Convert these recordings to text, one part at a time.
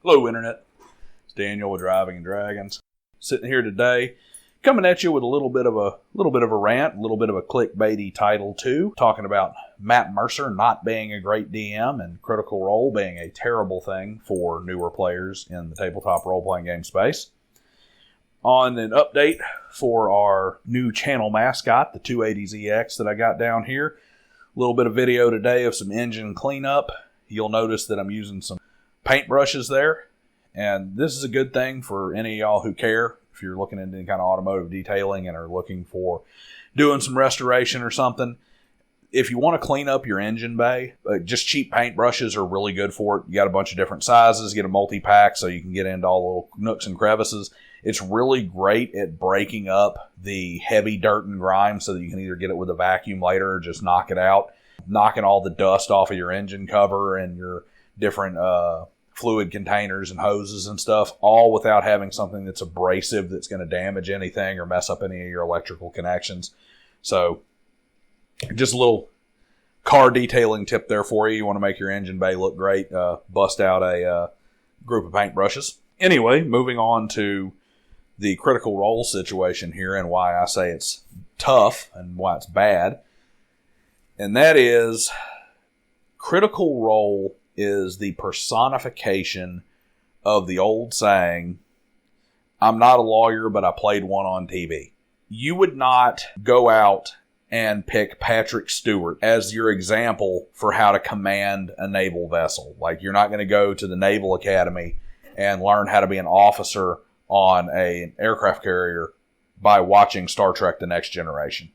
Hello, Internet. It's Daniel with Driving and Dragons. Sitting here today, coming at you with a little bit of a rant, a little bit of a clickbaity title too, talking about Matt Mercer not being a great DM and Critical Role being a terrible thing for newer players in the tabletop role-playing game space. On an update for our new channel mascot, the 280ZX that I got down here, a little bit of video today of some engine cleanup. You'll notice that I'm using some paintbrushes there, and this is a good thing for any of y'all who care. If you're looking into any kind of automotive detailing and are looking for doing some restoration or something, if you want to clean up your engine bay, just cheap paintbrushes are really good for it. You got a bunch of different sizes, get a multi-pack so you can get into all the little nooks and crevices. It's really great at breaking up the heavy dirt and grime so that you can either get it with a vacuum later or just knock it out, knocking all the dust off of your engine cover and your different fluid containers and hoses and stuff, all without having something that's abrasive that's going to damage anything or mess up any of your electrical connections. So, just a little car detailing tip there for you. You want to make your engine bay look great, bust out a group of paintbrushes. Anyway, moving on to the Critical Role situation here and why I say it's tough and why it's bad. And that is, Critical Role is the personification of the old saying, I'm not a lawyer, but I played one on TV. You would not go out and pick Patrick Stewart as your example for how to command a naval vessel. Like, you're not going to go to the Naval Academy and learn how to be an officer on an aircraft carrier by watching Star Trek: The Next Generation.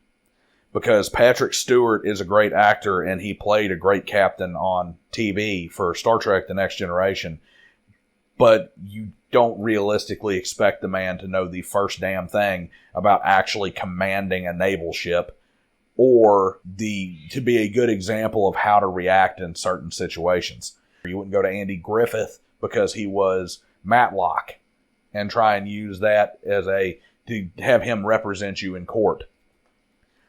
Because Patrick Stewart is a great actor and he played a great captain on TV for Star Trek: The Next Generation. But you don't realistically expect the man to know the first damn thing about actually commanding a naval ship or to be a good example of how to react in certain situations. You wouldn't go to Andy Griffith because he was Matlock and try and use that to have him represent you in court.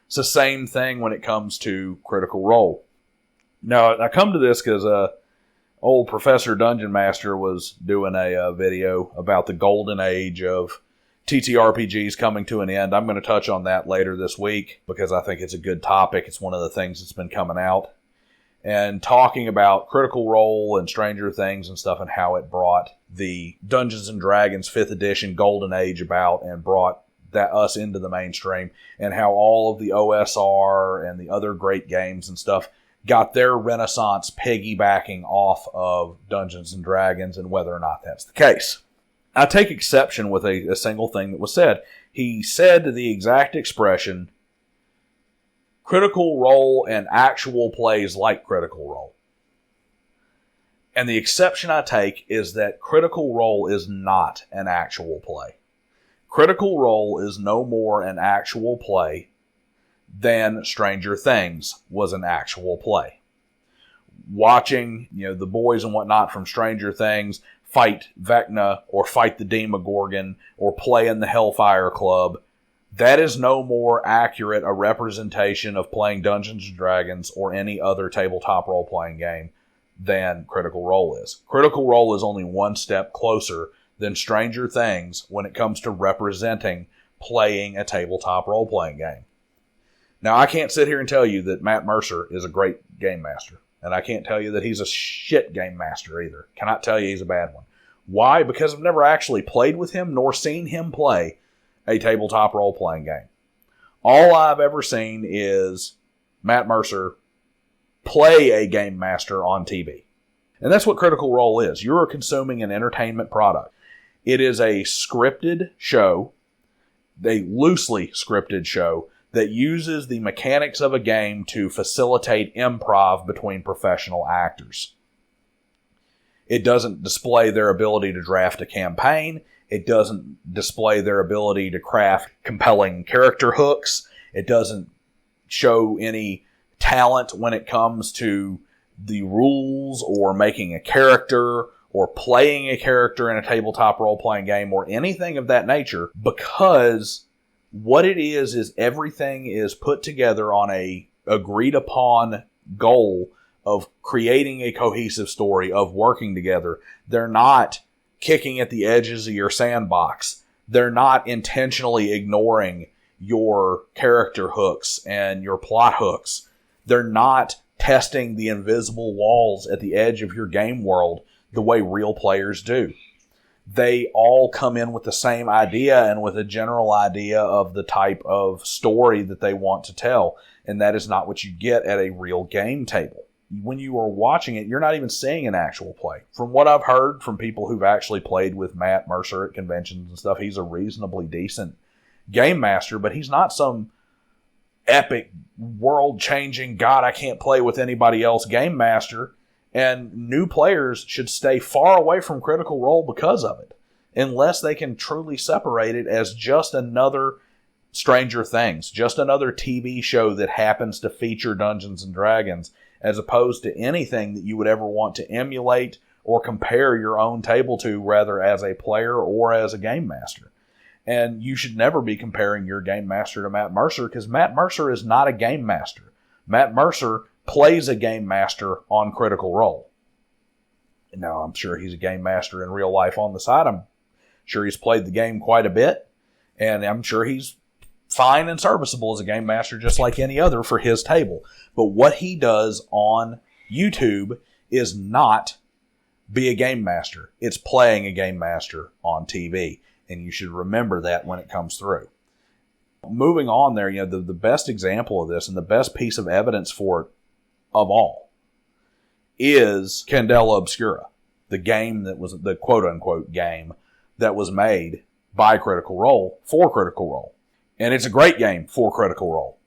It's the same thing when it comes to Critical Role. Now, I come to this because old Professor Dungeon Master was doing a video about the golden age of TTRPGs coming to an end. I'm going to touch on that later this week because I think it's a good topic. It's one of the things that's been coming out. And talking about Critical Role and Stranger Things and stuff and how it brought the Dungeons & Dragons 5th edition golden age about and brought us into the mainstream, and how all of the OSR and the other great games and stuff got their renaissance piggybacking off of Dungeons & Dragons, and whether or not that's the case. I take exception with a single thing that was said. He said the exact expression, Critical Role and actual plays like Critical Role. And the exception I take is that Critical Role is not an actual play. Critical Role is no more an actual play than Stranger Things was an actual play. Watching, the boys and whatnot from Stranger Things fight Vecna or fight the Demogorgon or play in the Hellfire Club, that is no more accurate a representation of playing Dungeons & Dragons or any other tabletop role-playing game than Critical Role is. Critical Role is only one step closer than Stranger Things when it comes to representing playing a tabletop role-playing game. Now, I can't sit here and tell you that Matt Mercer is a great game master, and I can't tell you that he's a shit game master either. Cannot tell you he's a bad one. Why? Because I've never actually played with him nor seen him play a tabletop role-playing game. All I've ever seen is Matt Mercer play a game master on TV. And that's what Critical Role is. You're consuming an entertainment product. It is a scripted show, a loosely scripted show, that uses the mechanics of a game to facilitate improv between professional actors. It doesn't display their ability to draft a campaign. It doesn't display their ability to craft compelling character hooks. It doesn't show any talent when it comes to the rules or making a character or playing a character in a tabletop role-playing game or anything of that nature, because what it is everything is put together on a agreed-upon goal of creating a cohesive story, of working together. They're not kicking at the edges of your sandbox. They're not intentionally ignoring your character hooks and your plot hooks. They're not testing the invisible walls at the edge of your game world the way real players do. They all come in with the same idea and with a general idea of the type of story that they want to tell. And that is not what you get at a real game table. When you are watching it, you're not even seeing an actual play. From what I've heard from people who've actually played with Matt Mercer at conventions and stuff, he's a reasonably decent game master, but he's not some epic, world-changing, God, I can't play with anybody else game master. And new players should stay far away from Critical Role because of it, unless they can truly separate it as just another Stranger Things, just another TV show that happens to feature Dungeons and Dragons, as opposed to anything that you would ever want to emulate or compare your own table to, rather as a player or as a game master. And you should never be comparing your game master to Matt Mercer, because Matt Mercer is not a game master. Matt Mercer plays a game master on Critical Role. Now, I'm sure he's a game master in real life on the side. I'm sure he's played the game quite a bit, and I'm sure he's fine and serviceable as a game master just like any other for his table. But what he does on YouTube is not be a game master. It's playing a game master on TV, and you should remember that when it comes through. Moving on there, the best example of this and the best piece of evidence for it of all is Candela Obscura, the game that was the quote-unquote game that was made by Critical Role for Critical Role. And it's a great game for Critical Role.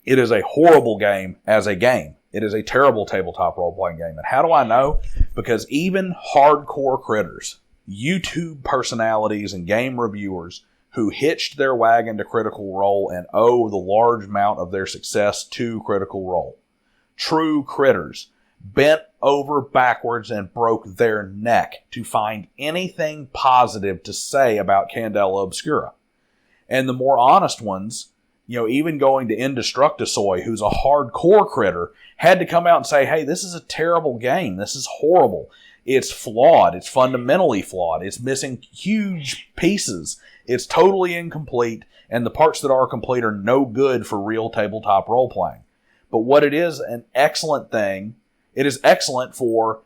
It is a horrible game as a game. It is a terrible tabletop role-playing game. And how do I know? Because even hardcore critters, YouTube personalities and game reviewers who hitched their wagon to Critical Role and owe the large amount of their success to Critical Role, true critters, bent over backwards and broke their neck to find anything positive to say about Candela Obscura. And the more honest ones, even going to Indestructisoy, who's a hardcore critter, had to come out and say, hey, this is a terrible game. This is horrible. It's flawed. It's fundamentally flawed. It's missing huge pieces. It's totally incomplete, and the parts that are complete are no good for real tabletop role-playing. But what it is, an excellent thing, it is excellent for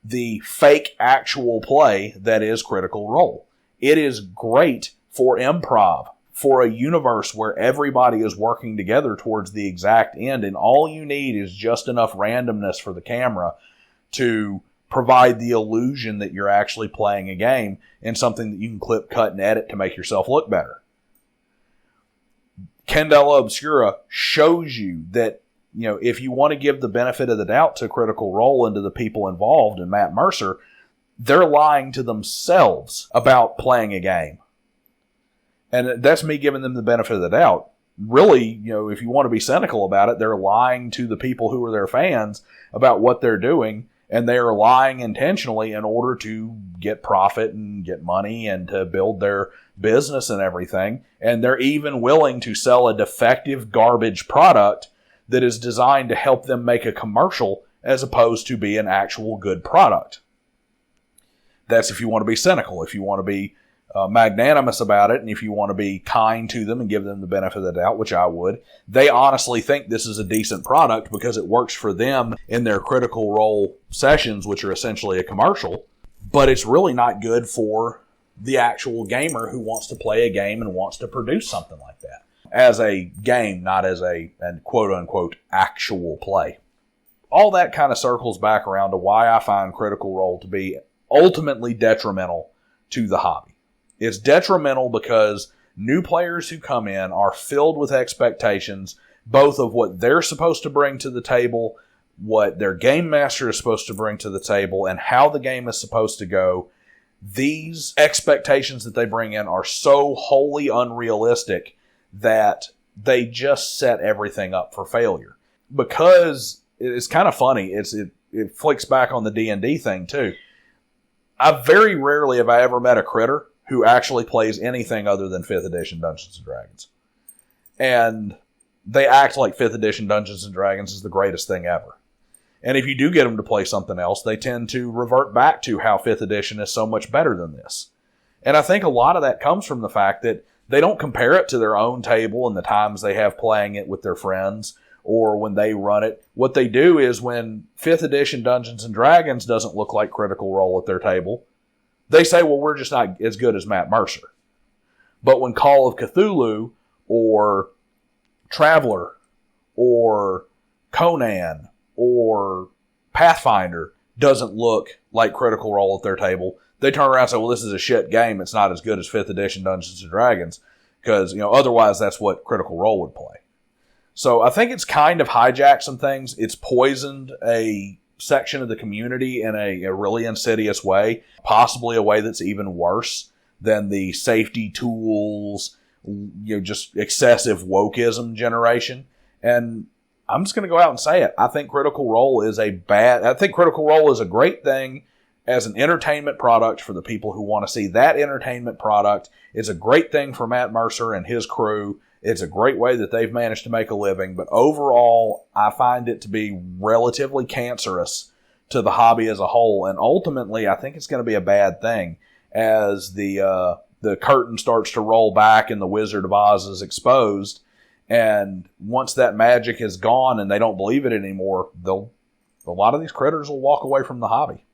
the fake actual play that is Critical Role. It is great for improv, for a universe where everybody is working together towards the exact end, and all you need is just enough randomness for the camera to provide the illusion that you're actually playing a game and something that you can clip, cut, and edit to make yourself look better. Candela Obscura shows you that, if you want to give the benefit of the doubt to Critical Role and to the people involved in Matt Mercer, they're lying to themselves about playing a game. And that's me giving them the benefit of the doubt. Really, if you want to be cynical about it, they're lying to the people who are their fans about what they're doing, and they are lying intentionally in order to get profit and get money and to build their business and everything. And they're even willing to sell a defective garbage product that is designed to help them make a commercial as opposed to be an actual good product. That's if you want to be cynical, if you want to be magnanimous about it, and if you want to be kind to them and give them the benefit of the doubt, which I would. They honestly think this is a decent product because it works for them in their Critical Role sessions, which are essentially a commercial, but it's really not good for the actual gamer who wants to play a game and wants to produce something like that as a game, not as a quote-unquote actual play. All that kind of circles back around to why I find Critical Role to be ultimately detrimental to the hobby. It's detrimental because new players who come in are filled with expectations, both of what they're supposed to bring to the table, what their game master is supposed to bring to the table, and how the game is supposed to go. These expectations that they bring in are so wholly unrealistic that they just set everything up for failure. Because it's kind of funny, it flicks back on the D&D thing too. I very rarely have I ever met a critter who actually plays anything other tand 5th edition Dungeons and Dragons. And they act like 5th edition Dungeons and Dragons is the greatest thing ever. And if you do get them to play something else, they tend to revert back to how 5th edition is so much better than this. And I think a lot of that comes from the fact that they don't compare it to their own table and the times they have playing it with their friends or when they run it. What they do is when 5th edition Dungeons & Dragons doesn't look like Critical Role at their table, they say, well, we're just not as good as Matt Mercer. But when Call of Cthulhu or Traveler or Conan or Pathfinder doesn't look like Critical Role at their table, they turn around and say, well, this is a shit game. It's not as good as 5th edition Dungeons & Dragons because, otherwise that's what Critical Role would play. So I think it's kind of hijacked some things. It's poisoned a section of the community in a really insidious way, possibly a way that's even worse than the safety tools, just excessive wokeism generation. And I'm just going to go out and say it. I think Critical Role is a great thing as an entertainment product for the people who want to see that entertainment product. It's a great thing for Matt Mercer and his crew. It's a great way that they've managed to make a living. But overall, I find it to be relatively cancerous to the hobby as a whole. And ultimately, I think it's going to be a bad thing as the curtain starts to roll back and the Wizard of Oz is exposed. And once that magic is gone and they don't believe it anymore, a lot of these critters will walk away from the hobby.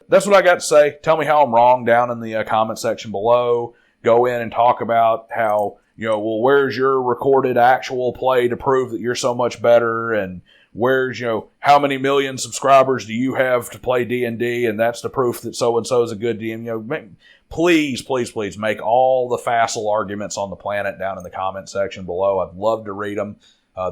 That's what I got to say. Tell me how I'm wrong down in the comment section below. Go in and talk about how, where's your recorded actual play to prove that you're so much better? And where's, how many million subscribers do you have to play D&D? And that's the proof that so-and-so is a good DM. Please, please, please make all the facile arguments on the planet down in the comment section below. I'd love to read them.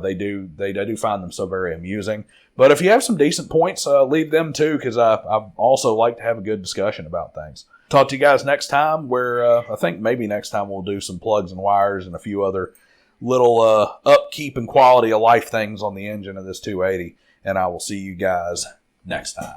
They do find them so very amusing. But if you have some decent points, leave them too, because I also like to have a good discussion about things. Talk to you guys next time, where I think maybe next time we'll do some plugs and wires and a few other little upkeep and quality of life things on the engine of this 280. And I will see you guys next time.